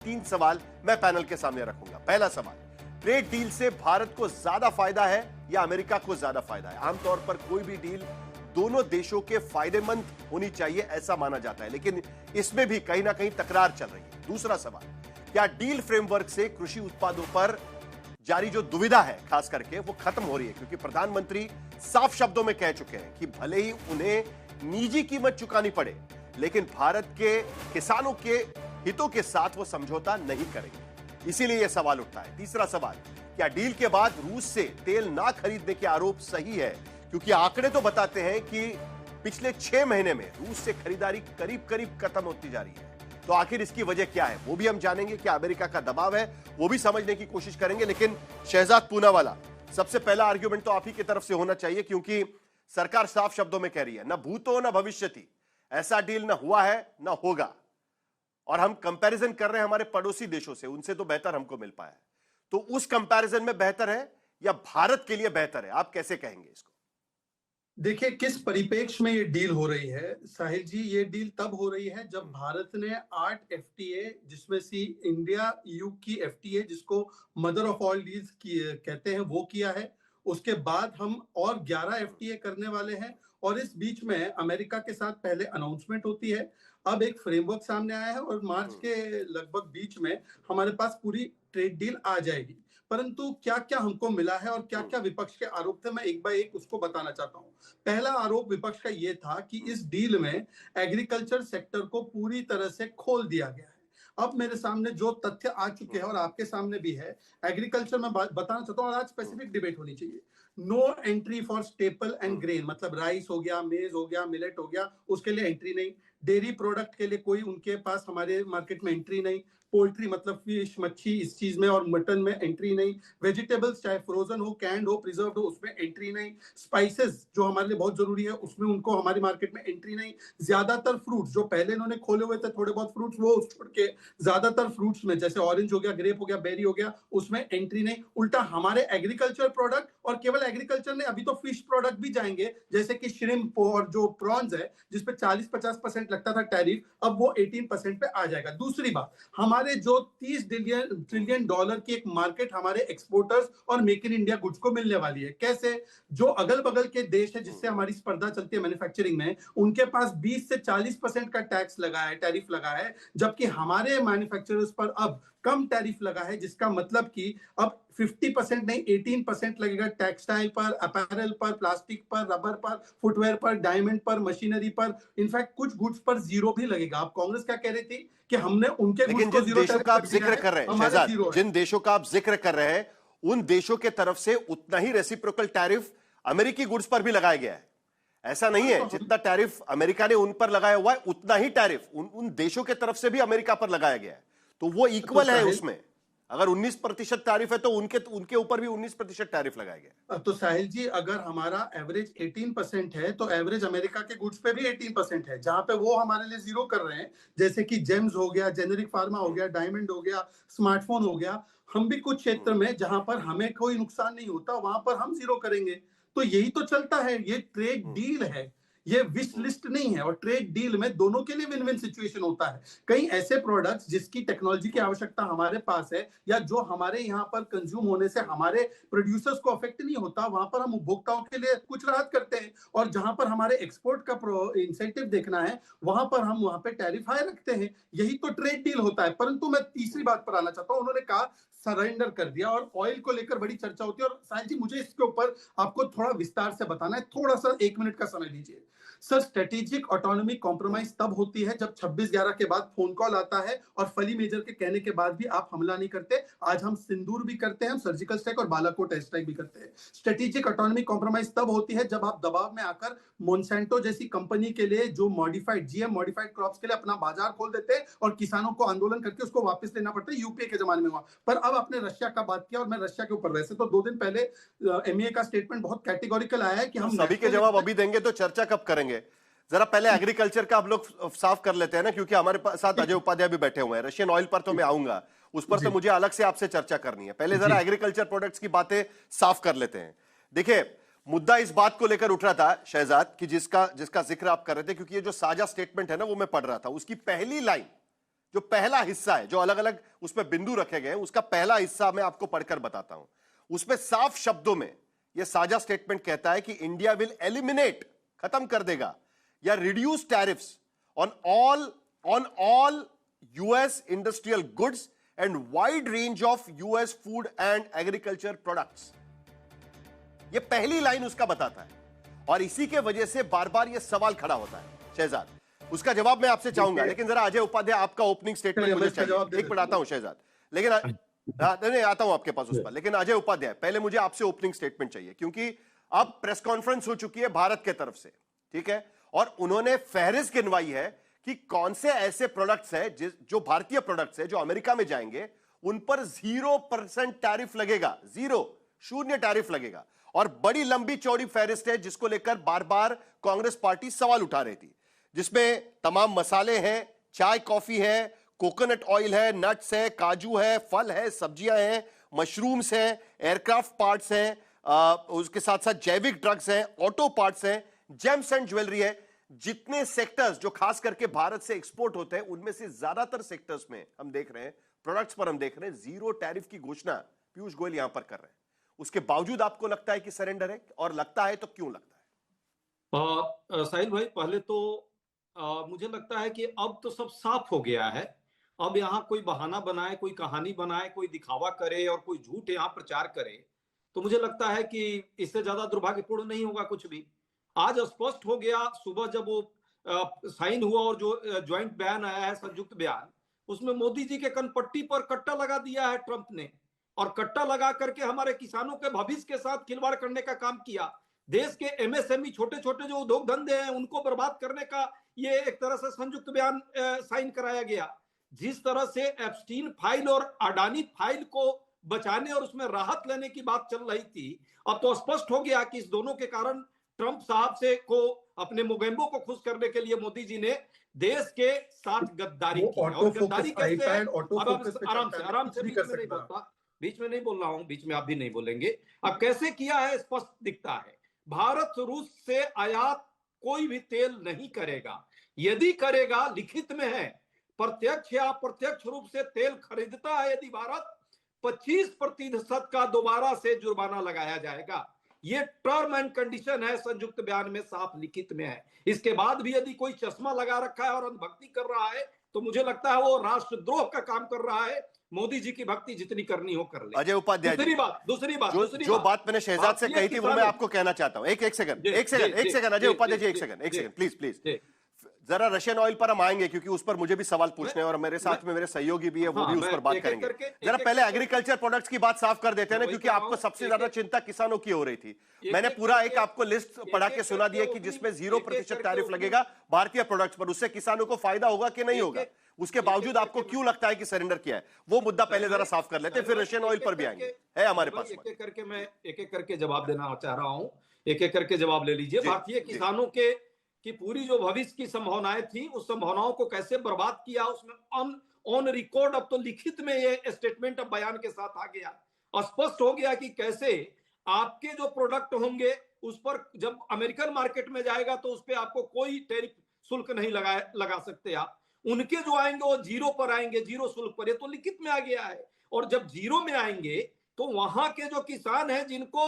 तीन सवाल मैं पैनल के सामने रखूंगा। पहला सवाल, ट्रेड डील से भारत को ज्यादा फायदा है या अमेरिका को ज्यादा फायदा है? आमतौर पर कोई भी डील दोनों देशों के फायदेमंद होनी चाहिए ऐसा माना जाता है, लेकिन इसमें भी कहीं ना कहीं तकरार चल रही है। दूसरा सवाल, क्या डील फ्रेमवर्क से कृषि उत्पादों पर जारी जो दुविधा है खास करके वो खत्म हो रही है? क्योंकि प्रधानमंत्री साफ शब्दों में कह चुके हैं कि भले ही उन्हें निजी कीमत चुकानी पड़े, लेकिन भारत के किसानों के हितों के साथ वो समझौता नहीं करेंगे। इसीलिए यह सवाल उठता है। तीसरा सवाल, क्या डील के बाद रूस से तेल ना खरीदने के आरोप सही है? क्योंकि आंकड़े तो बताते हैं कि पिछले 6 महीने में रूस से खरीदारी करीब करीब खत्म होती जा रही है। तो आखिर इसकी वजह क्या है वो भी हम जानेंगे। क्या अमेरिका का दबाव है वो भी समझने की कोशिश करेंगे। लेकिन शहजाद पूनावाला, सबसे पहला आर्ग्यूमेंट तो आप ही की तरफ से होना चाहिए, क्योंकि सरकार साफ शब्दों में कह रही है न भूतो न भविष्यति, ऐसा डील न हुआ है न होगा। और हम कंपैरिजन कर रहे हैं हमारे पड़ोसी देशों से, उनसे तो बेहतर हमको मिल पाया है। तो उस कंपैरिजन में बेहतर है या भारत के लिए बेहतर है? आप कैसे कहेंगे इसको? देखिए, किस परिप्रेक्ष्य में ये डील हो रही है साहिल जी। ये डील तब हो रही है जब भारत ने 8 एफटीए, जिसमें से इंडिया ईयू की एफटीए, जिसको मदर ऑफ ऑल डील्स कहते हैं, वो किया है। उसके बाद हम और 11 एफटीए करने वाले हैं, और इस बीच में अमेरिका के साथ पहले अनाउंसमेंट होती है। अब एक फ्रेमवर्क सामने आया है और मार्च के लगभग बीच में हमारे पास पूरी ट्रेड डील आ जाएगी। परंतु क्या क्या हमको मिला है और क्या क्या विपक्ष के आरोप थे, मैं एक बाय एक उसको बताना चाहता हूं। पहला आरोप विपक्ष का यह था कि इस डील में एग्रीकल्चर सेक्टर को पूरी तरह से खोल दिया गया है। अब मेरे सामने जो तथ्य आ चुके हैं और आपके सामने भी है, एग्रीकल्चर में बताना चाहता हूं, और आज स्पेसिफिक डिबेट होनी चाहिए। No entry for staple and grain, मतलब राइस हो गया, मेज हो गया, मिलेट हो गया, उसके लिए एंट्री नहीं। डेयरी प्रोडक्ट के लिए कोई उनके पास हमारे मार्केट में एंट्री नहीं। पोल्ट्री मतलब फिश, मच्छी, इस चीज में और मटन में एंट्री नहीं। वेजिटेबल्स चाहे फ्रोजन हो, कैंड हो, प्रिजर्व्ड हो, उसमें एंट्री नहीं। स्पाइसेस जो हमारे लिए बहुत जरूरी है, उसमें उनको हमारी मार्केट में एंट्री नहीं। ज्यादातर फ्रूट्स जो पहले इन्होंने खोले हुए थे, थोड़े बहुत फ्रूट्स, वो छोड़ के ज्यादातर फ्रूट्स में, जैसे ऑरेंज हो गया, ग्रेप हो गया, बेरी हो गया, उसमें एंट्री नहीं। उल्टा हमारे एग्रीकल्चर प्रोडक्ट, और केवल एग्रीकल्चर ने, अभी तो फिश प्रोडक्ट भी जाएंगे, जैसे कि श्रिम्प और जो प्रॉन्स है, जिसपे 40-50% लगता था टैरिफ, अब वो 18% पे आ जाएगा। दूसरी बात, हमारे जो 30 ट्रिलियन डॉलर की एक मार्केट हमारे एक्सपोर्टर्स और मेक इन इंडिया गुड्स को मिलने वाली है। कैसे? जो अगल बगल के देश है जिससे हमारी स्पर्धा चलती है मैन्युफैक्चरिंग में, उनके पास 20 से 40% का टैक्स लगा है, टैरिफ लगा है, जबकि हमारे मैन्युफैक्चरर्स पर अब कम टैरिफ लगा है, जिसका मतलब कि अब 50% नहीं 18% लगेगा टेक्सटाइल पर, अपैरल पर, प्लास्टिक पर, रबर पर, फुटवेयर पर, डायमंड पर, मशीनरी पर, इनफैक्ट कुछ गुड्स पर जीरो भी लगेगा। आप कांग्रेस क्या कह रही थी कि हमने उनके गुड्स लेकिन को जिन जीरो देशों का आप जिक्र कर रहे हैं शहजाद, जिन देशों का आप जिक्र कर रहे हैं, उन देशों के तरफ से उतना ही रेसिप्रोकल टैरिफ अमेरिकी गुड्स पर भी लगाया गया है। ऐसा नहीं है, जितना टैरिफ अमेरिका ने उन पर लगाया हुआ है, उतना ही टैरिफ उन देशों के तरफ से भी अमेरिका पर लगाया गया है। तो वो इक्वल है उसमें। अगर 19% टैरिफ है तो उनके ऊपर भी 19% टैरिफ लगाया गया। तो साहिल जी, अगर हमारा एवरेज 18% है, तो एवरेज अमेरिका के गुड्स पे भी 18% है, जहां पे वो हमारे लिए जीरो कर रहे हैं। जैसे कि जेम्स हो गया, जेनेरिक फार्मा हो गया, डायमंड हो गया, स्मार्टफोन हो गया। हम भी कुछ क्षेत्र में जहां पर हमें कोई नुकसान नहीं होता, वहां पर हम जीरो करेंगे। तो यही तो चलता है, ये ट्रेड डील है, ये विश लिस्ट नहीं है। और ट्रेड डील में दोनों के लिए विन विन सिचुएशन होता है। कई ऐसे प्रोडक्ट्स जिसकी टेक्नोलॉजी की आवश्यकता हमारे पास है, या जो हमारे यहाँ पर कंज्यूम होने से हमारे प्रोड्यूसर्स को अफेक्ट नहीं होता, वहां पर हम उपभोक्ताओं के लिए कुछ राहत करते हैं। और जहां पर हमारे एक्सपोर्ट का इंसेंटिव देखना है, वहां पर हम वहां पे टैरिफ हाई रखते हैं। यही तो ट्रेड डील होता है। परंतु मैं तीसरी बात पर आना चाहता हूं। उन्होंने कहा सरेंडर कर दिया, और ऑयल को लेकर बड़ी चर्चा होती है। और साहिल जी, मुझे इसके ऊपर आपको थोड़ा विस्तार से बताना है, थोड़ा सा 1 मिनट का समय दीजिए। सर, स्ट्रेटेजिक ऑटोनॉमी कॉम्प्रोमाइज तब होती है जब 26/11 के बाद फोन कॉल आता है और फली मेजर के कहने के बाद भी आप हमला नहीं करते। आज हम सिंदूर भी करते हैं, हम सर्जिकल स्ट्राइक और बालाकोट एयर स्ट्राइक भी करते हैं। स्ट्रेटेजिक ऑटोनॉमी कॉम्प्रोमाइज तब होती है जब आप दबाव में आकर मोन्सेंटो जैसी कंपनी के लिए, जो मॉडिफाइड जीएम मॉडिफाइड क्रॉप्स के लिए अपना बाजार खोल देते हैं, और किसानों को आंदोलन करके उसको वापस लेना पड़ता है। यूपीए के जमाने में हुआ। पर अब आपने रशिया का बात किया, और मैं रशिया के ऊपर, वैसे तो 2 दिन पहले एमईए का स्टेटमेंट बहुत कैटेगोरिकल आया है कि हम सभी के जवाब अभी देंगे, तो चर्चा कब करेंगे? जरा पहले एग्रीकल्चर का आप लोग साफ कर लेते हैं ना, क्योंकि हमारे साथ अजय उपाध्याय भी बैठे हुए हैं। रशियन ऑयल पर तो मैं आऊंगा, उस पर तो मुझे अलग से आपसे चर्चा करनी है। पहले जरा एग्रीकल्चर प्रोडक्ट्स की बातें साफ कर लेते हैं। देखिए, मुद्दा इस बात को लेकर उठ रहा था शहजाद, कि जिसका जिक्र आप कर रहे थे, क्योंकि ये जो साझा स्टेटमेंट है ना, वो मैं पढ़ रहा था, उसकी पहली लाइन जो पहला हिस्सा है, जो अलग अलग उसमें बिंदु रखे गए हैं, उसका पहला हिस्सा मैं आपको पढ़कर बताता हूं। उसमें साफ शब्दों में यह साझा स्टेटमेंट कहता है कि इंडिया विल एलिमिनेट, खत्म कर देगा या reduce tariffs on all US industrial goods and wide range of US food and agriculture products. यह पहली लाइन उसका बताता है और इसी के वजह से बार बार यह सवाल खड़ा होता है। शहजाद, उसका जवाब मैं आपसे चाहूंगा, लेकिन जरा अजय उपाध्याय आपका ओपनिंग स्टेटमेंट मुझे चाहिए। एक मिनट आता हूं शहजाद, लेकिन नहीं आता हूं आपके पास उस पर, लेकिन अजय उपाध्याय पहले मुझे आपसे ओपनिंग स्टेटमेंट चाहिए, क्योंकि अब प्रेस कॉन्फ्रेंस हो चुकी है भारत के तरफ से, ठीक है, और उन्होंने फहरिस्त गिनवाई है कि कौन से ऐसे प्रोडक्ट्स है जो भारतीय प्रोडक्ट्स है जो अमेरिका में जाएंगे उन पर 0% टैरिफ लगेगा, शून्य टैरिफ लगेगा। और बड़ी लंबी चौड़ी फहरिस्त है जिसको लेकर बार बार कांग्रेस पार्टी सवाल उठा रही थी, जिसमें तमाम मसाले हैं, चाय कॉफी है, कोकोनट ऑयल है, नट्स है, काजू है, फल है, सब्जियां हैं, मशरूम्स हैं, एयरक्राफ्ट पार्ट्स हैं, उसके साथ साथ जैविक ड्रग्स हैं, ऑटो पार्ट्स हैं, जेम्स एंड ज्वेलरी है। जितने सेक्टर्स जो खास करके भारत से एक्सपोर्ट होते हैं उनमें से ज्यादातर सेक्टर्स में हम देख रहे हैं, प्रोडक्ट्स पर हम देख रहे हैं, 0 टैरिफ की घोषणा पीयूष गोयल यहां पर कर रहे हैं। उसके बावजूद आपको लगता है कि सरेंडर है, और लगता है तो क्यों लगता है? साहिल भाई, पहले तो मुझे लगता है कि अब तो सब साफ हो गया है। अब यहाँ कोई बहाना बनाए, कोई कहानी बनाए, कोई दिखावा करे और कोई झूठ यहाँ प्रचार करे, तो मुझे लगता है कि इससे ज्यादा दुर्भाग्यपूर्ण नहीं होगा कुछ भी। आज स्पष्ट हो गया, सुबह जब वो साइन हुआ और जो ज्वाइंट बयान आया है, संयुक्त बयान, उसमें मोदी जी के कनपट्टी पर कट्टा लगा दिया है ट्रंप ने, और कट्टा लगा करके हमारे किसानों के भविष्य के साथ खिलवाड़ करने का काम किया। देश के एमएसएमई छोटे छोटे जो उद्योग धंधे हैं उनको बर्बाद करने का ये एक तरह से संयुक्त बयान साइन कराया गया। जिस तरह से एप्स्टीन फाइल और अडानी फाइल को बचाने और उसमें राहत लेने की बात चल रही थी, अब तो स्पष्ट हो गया कि इस दोनों के कारण ट्रंप साहब से को अपने मोगेम्बो को खुश करने के लिए मोदी जी ने देश के साथ गद्दारी की। और गद्दारी कैसे है? आराम से बीच में नहीं बोल रहा हूं, बीच में आप भी नहीं बोलेंगे। अब कैसे किया है स्पष्ट दिखता है। भारत रूस से आयात कोई भी तेल नहीं करेगा, यदि करेगा लिखित में है, प्रत्यक्ष या अप्रत्यक्ष रूप से तेल खरीदता है यदि भारत, 25% का दोबारा से जुर्माना लगाया जाएगा। ये टर्म एंड कंडीशन है, संयुक्त बयान में साफ लिखित में है। इसके बाद भी यदि कोई चश्मा लगा रखा है और अंधभक्ति कर रहा है तो मुझे लगता है वो राष्ट्रद्रोह का काम कर रहा है। मोदी जी की भक्ति जितनी करनी हो कर ले। अजय उपाध्याय, दूसरी बात मैंने शहजाद से कही थी वो मैं आपको कहना चाहता हूं। एक सेकंड अजय उपाध्याय जी, एक सेकंड प्लीज। जरा रशियन ऑयल पर हम आएंगे क्योंकि उस पर मुझे भी सवाल पूछने हैं और मेरे साथ में मेरे सहयोगी भी है, वो भी उस पर बात करेंगे। जरा पहले एग्रीकल्चर प्रोडक्ट्स की बात साफ कर देते हैं ना, क्योंकि आपको सबसे ज्यादा चिंता किसानों की हो रही थी। मैंने पूरा एक आपको लिस्ट पढ़ा के सुना दिया कि जिसमें 0% टैरिफ लगेगा भारतीय प्रोडक्ट्स पर, उससे किसानों को फायदा होगा कि नहीं होगा। उसके बावजूद आपको क्यों लगता है कि सरेंडर किया है, वो मुद्दा पहले जरा साफ कर लेते हैं, फिर रशियन ऑयल पर भी आएंगे। है हमारे पास एक एक करके जवाब देना चाह रहा हूं, एक एक करके जवाब ले लीजिए। भारतीय किसानों के की पूरी जो भविष्य की संभावनाएं थी, उस संभावनाओं को कैसे बर्बाद किया, उसमें ऑन रिकॉर्ड अब तो लिखित में ये स्टेटमेंट अब बयान के साथ आ गया। स्पष्ट हो गया कि कैसे आपके जो प्रोडक्ट होंगे उस पर जब अमेरिकन मार्केट में जाएगा तो उस पर आपको कोई टैरिफ शुल्क नहीं लगा सकते आप। उनके जो आएंगे वो 0 पर आएंगे, 0 शुल्क पर। ये तो लिखित में आ गया है। और जब 0 में आएंगे तो वहां के जो किसान हैं जिनको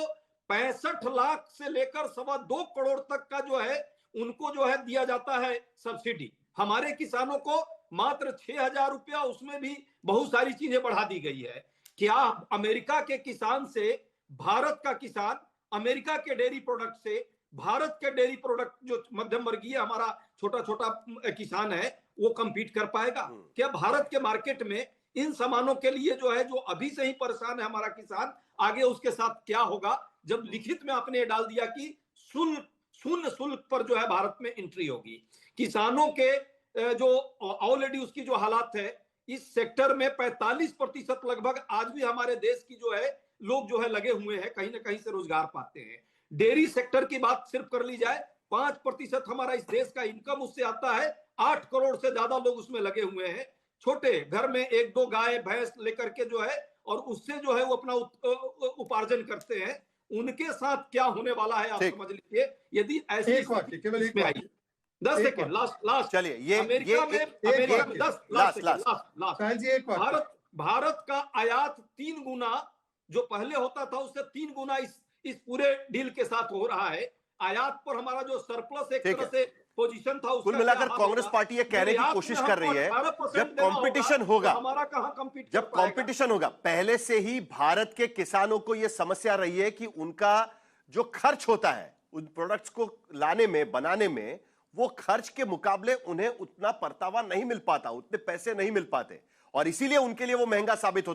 65 लाख से लेकर 2.25 करोड़ तक का जो है उनको जो है दिया जाता है सब्सिडी, हमारे किसानों को मात्र 6,000 रुपया, उसमें भी बहुत सारी चीजें बढ़ा दी गई है। क्या अमेरिका के किसान से भारत का किसान, अमेरिका के डेयरी प्रोडक्ट से भारत के डेयरी प्रोडक्ट जो मध्यम वर्गीय हमारा छोटा छोटा किसान है वो कंपीट कर पाएगा? क्या भारत के मार्केट में इन सामानों के लिए जो है, जो अभी से ही परेशान है हमारा किसान, आगे उसके साथ क्या होगा? जब लिखित में आपने डाल दिया कि शून्य शुल्क पर जो है भारत में एंट्री होगी, किसानों के जो ऑलरेडी उसकी जो हालात है इस सेक्टर में 45% लगभग आज भी हमारे देश की जो है लोग जो है लगे हुए हैं, कहीं ना कहीं से रोजगार पाते हैं। डेयरी सेक्टर की बात सिर्फ कर ली जाए, 5% हमारा इस देश का इनकम उससे आता है, 8 करोड़ से ज्यादा लोग उसमें लगे हुए हैं। छोटे घर में 1-2 गाय भैंस लेकर के जो है और उससे जो है वो अपना उपार्जन करते हैं। उनके साथ क्या होने वाला है आप समझ लीजिए, यदि ऐसी एक वाक्य, केवल एक वाक्य। 10 एक सेकेंड, लास्ट चलिए, ये अमेरिका में, एक अमेरिका में वाक्य। 10 लास्ट लास्ट साहिल जी एक वाक्य। भारत का आयात 3 गुना जो पहले होता था उससे 3 गुना इस पूरे डील के साथ हो रहा है। आयात पर हमारा जो सरप्लस एक ठीक तरह है। से पोजीशन था उसका कुल मिलाकर क्या हाल कांग्रेस होगा? पार्टी ये कहने की निर्यात कोशिश में कर रही हमको है 18% जब देना कंपटीशन तो होगा, हमारा कहां कम्पीट जब कंपटीशन होगा, पहले से ही भारत के किसानों को यह समस्या रही है कि उनका जो खर्च होता है उन प्रोडक्ट्स को लाने में, बनाने में, वो खर्च के मुकाबले उन्हें उतना परतावा नहीं मिल पाता, उतने पैसे नहीं मिल पाते और इसीलिए उनके लिए वो महंगा साबित होता है।